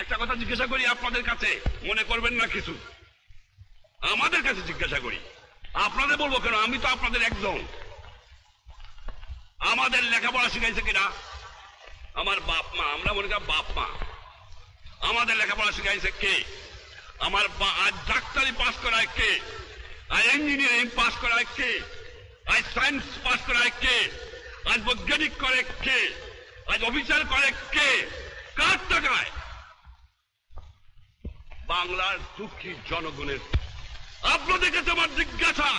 একটা কথা জিজ্ঞাসা করি আপনাদের কাছে, মনে করবেন না কিছু, আমাদের কাছে জিজ্ঞাসা করি, আপনাদের বলবো কেন, আমি তো আপনাদের একজন। আমাদের লেখাপড়া শিখাইছে কিনা? আমার বাপ মা। আমরা মনে করি বাপ মা। আমাদের লেখাপড়া শিখাইছে কে? আমার আজ ডাক্তারি পাস করায় কে? আজ ইঞ্জিনিয়ারিং পাস করায় কে? আজ সায়েন্স পাস করায় কে? আজ বৈজ্ঞানিক করে কে? আজ অফিসার করে কে? কার টাকায়? বাংলার দুঃখী জনগণের। আপনাদের কাছে আমার জিজ্ঞাসা,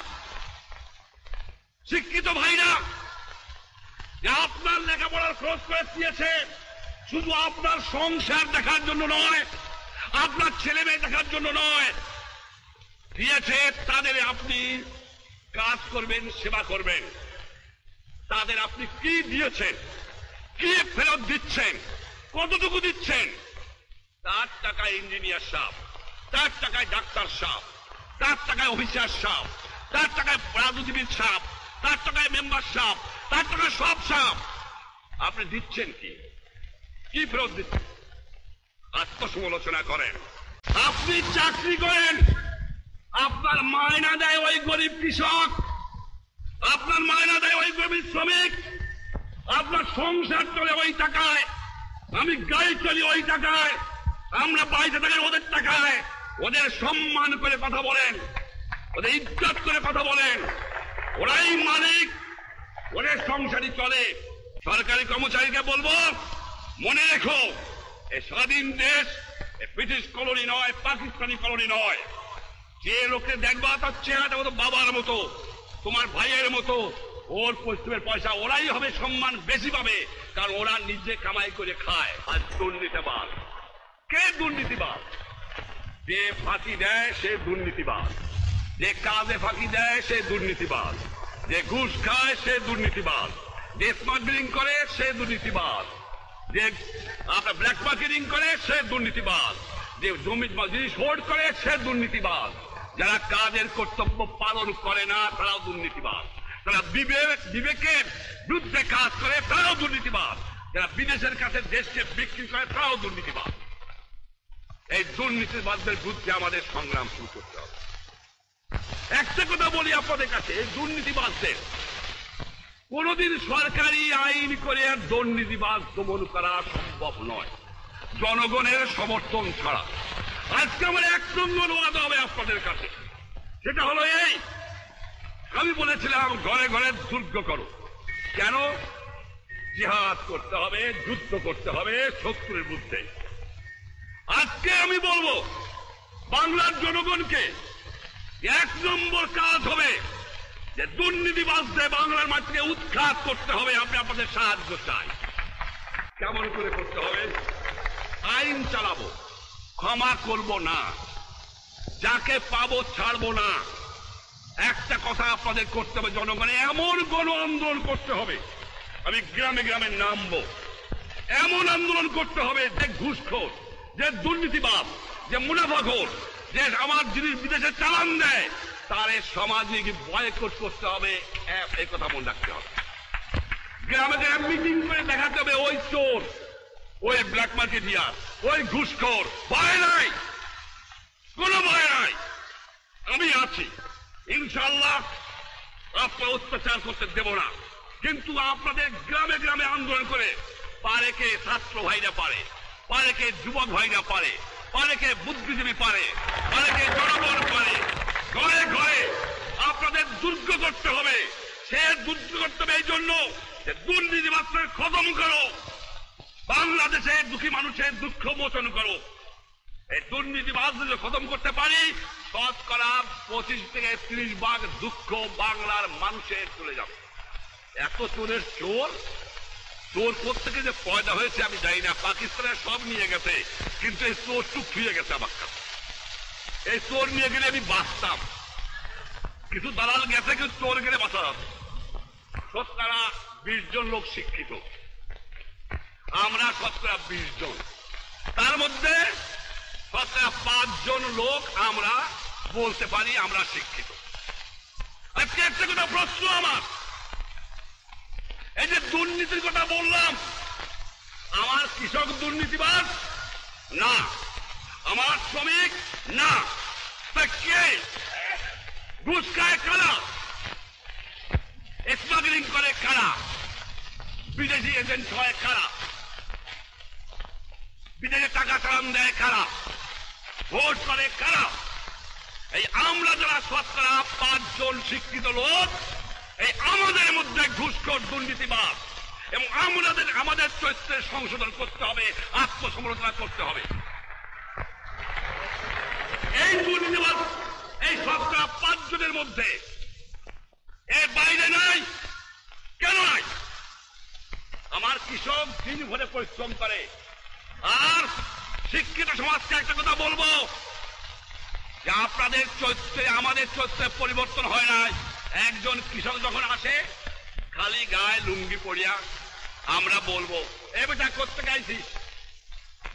শিক্ষিত ভাইরা, যে আপনার লেখাপড়ার খরচ করে দিয়েছে শুধু আপনার সংসার দেখার জন্য নয়, আপনার ছেলে মেয়ে দেখার জন্য নয়, দিয়েছে তাদের আপনি কাজ করবেন, সেবা করবেন। তাদের আপনি কি দিয়েছেন, কি ফেরত দিচ্ছেন, কতটুকু দিচ্ছেন? তার টাকায় ইঞ্জিনিয়ার সাহেব, তার টাকায় ডাক্তার সাহেব, তার টাকায় অফিসার সাহেব, তার টাকায় রাজনীতিবিদ সাহেব, তার টাকায় মেম্বার সাহেব, তার টাকায় সব সাহেব। আপনি দিচ্ছেন কি? কি ফেরত দিচ্ছেন? আত্মসমালোচনা করেন। আপনি চাকরি করেন, আপনার মায়না দেয় ওই গরিব কৃষক, আপনার মায়না দেয় ওই গরিব শ্রমিক, আপনার সংসার চলে ওই টাকায়, আমি গাড়ি চলি ওই টাকায়, আমরা বাড়িতে থাকি ওদের টাকায়। ওদের সম্মান করে কথা বলেন, ওদের ইজ্জত করে কথা বলেন, ওরাই মালিক, ওদের সংসারই চলে। সরকারি কর্মচারীকে বলবো, মনে রেখো, এই স্বাধীন দেশ ব্রিটিশ কলোনি নয়, পাকিস্তানি কলোনি নয়। যে লোকে দেখবা তার চেহারাটা মতো বাবার মতো, তোমার ভাইয়ের মতো, ওর পশ্চিমের পয়সা ওরাই হবে সম্মান বেশি পাবে, কারণ ওরা নিজে কামাই করে খায়। আর দুর্নীতিবাদ, কে দুর্নীতিবাদ? যে ফাঁকি দেয় সে দুর্নীতিবাদ, যে কাজে ফাঁকি দেয় সে দুর্নীতিবাদ, যে ঘুষ খায় সে দুর্নীতিবাদ, যে স্মাগলিং করে সে দুর্নীতিবাদ, যে আপনার ব্ল্যাক মার্কেটিং করে সে দুর্নীতিবাদ, যে জমি জিনিস হোল্ড করে সে দুর্নীতিবাদ। যারা কাজের কর্তব্য পালন করে না তারাও দুর্নীতিবাদ। যারা বিবেকের বিরুদ্ধে কাজ করে তারাও দুর্নীতিবাদ। যারা বিদেশের কাছে দেশকে বিক্রি করে তারাও দুর্নীতিবাদ। এই দুর্নীতিবাদদের বিরুদ্ধে আমাদের সংগ্রাম শুরু করতে হবে। একটা কথা বলি আপনাদের কাছে, এই দুর্নীতিবাদদের কোনদিন সরকারি আইন করে দুর্নীতিবাদ দমন করা সম্ভব নয়, জনগণের সমর্থন ছাড়া। আজকে আমার এক নম্বর ওয়াদা হবে আপনাদের কাছে, সেটা হলো এই, আমি বলেছিলাম ঘরে ঘরে দুর্গ করো। কেন? জিহাদ করতে হবে, যুদ্ধ করতে হবে শত্রুর বিরুদ্ধে। আজকে আমি বলবো বাংলার জনগণকে, এক নম্বর কাজ হবে যে দুর্নীতিবাদদের বাংলার মাটিকে উৎখাত করতে হবে। আমি আপনাদের সাহায্য চাই। কেমন করে করতে হবে? আইন চালাবো, ক্ষমা করব না, যাকে পাবো ছাড়বো না। একটা কথা আপনাদের করতে হবে, জনগণে এমন গণ আন্দোলন করতে হবে, আমি গ্রামে গ্রামে নামবো, এমন আন্দোলন করতে হবে যে ঘুষখোর, যে দুর্নীতিবাদ, যে মুনাফাখোর, যে আমার জিনিস বিদেশে চালান দেয়, তার সমাজে বয়কট করতে হবে। এই কথা মনে রাখতে হবে। গ্রামে গ্রামে মিটিং করে দেখাতে হবে, ওই চোর, ওই ব্ল্যাক মার্কেটিয়ার, ওই ঘুষখোর, ভয় নাই, কোনো ভয় নাই, আমি আছি, ইনশাআল্লাহ আপনার অত্যাচার করতে দেব না। কিন্তু আপনাদের গ্রামে গ্রামে আন্দোলন করে, পারে কে ছাত্র ভাইরা পারে, পারে কে যুবক ভাইরা পারে, পারে কে বুদ্ধিজীবী পারে, পারে কে জনগণ পারে, ঘরে ঘরে আপনাদের দুর্গ করতে হবে। সে দুর্গ করতে হবে এই জন্য যে দুর্নীতিবাদকে খতম করো, বাংলাদেশে দুঃখী মানুষের দুঃখ মোচন করো। এই দুর্নীতিবাদ যদি খতম করতে পারি, শতকরা 25 থেকে 30 ভাগ দুঃখ বাংলার মানুষের চলে যাবে। এত চোরের চোর, চোর কোথেকে যে পয়দা হয়েছে আমি জানি না, পাকিস্তানে সব নিয়ে গেছে, কিন্তু এই চোর চুপ ফিরে গেছে আমার কাছে। এই চোর নিয়ে গেলে আমি বাঁচতাম, কিছু দালাল গেছে, কিন্তু চোর গেলে বাঁচা যাবে। শতকরা 20 জন লোক শিক্ষিত, আমরা শতকরা 20 জন, তার মধ্যে শতকরা 5 জন লোক আমরা বলতে পারি আমরা শিক্ষিত। আজকে একটা কথা প্রশ্ন আমার, এই যে দুর্নীতির কথা বললাম, আমার কৃষক দুর্নীতিবাদ না। আমার শ্রমিক না। তা কে? ঘুষ খায় কারা? স্মাগলিং করে কারা? বিদেশি এজেন্ট হয় কারা? বিদেশে টাকা চালান দেয় কারা? ভোট করে কারা? এই আমরা যারা শতকরা 5 জন শিক্ষিত লোক, এই আমাদের মধ্যে ঘুষখোর দুর্নীতিবাদ, এবং আমাদের চরিত্রের সংশোধন করতে হবে, আত্মসমালোচনা করতে হবে। এই দুর্নীতিবাদ এই শতকরা 5 জনের মধ্যে, এর বাইরে নাই। কেন নাই? আমার কৃষক দিন ভরে পরিশ্রম করে। আর শিক্ষিত সমাজকে একটা কথা বলবো, যে আপনাদের চরিত্রে আমাদের চরিত্রে পরিবর্তন হয় নাই। একজন কৃষক যখন আসে খালি গায়ে লুঙ্গি পরিয়া, আমরা বলবো এ বেটা করতে গাইছিস,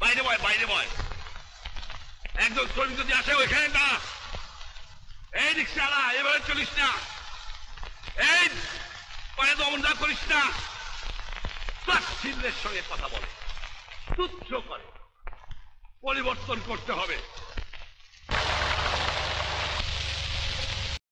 বাইরে বয় বাইরে বয়। একজন শ্রমিক যদি আসে ওইখানে না, এই রিক্সাওয়ালা এভাবে চলিস না, এই পায়ে দমনটা করিস না, তাচ্ছিল্যের সঙ্গে কথা বলে, তুচ্ছ করে। পরিবর্তন করতে হবে।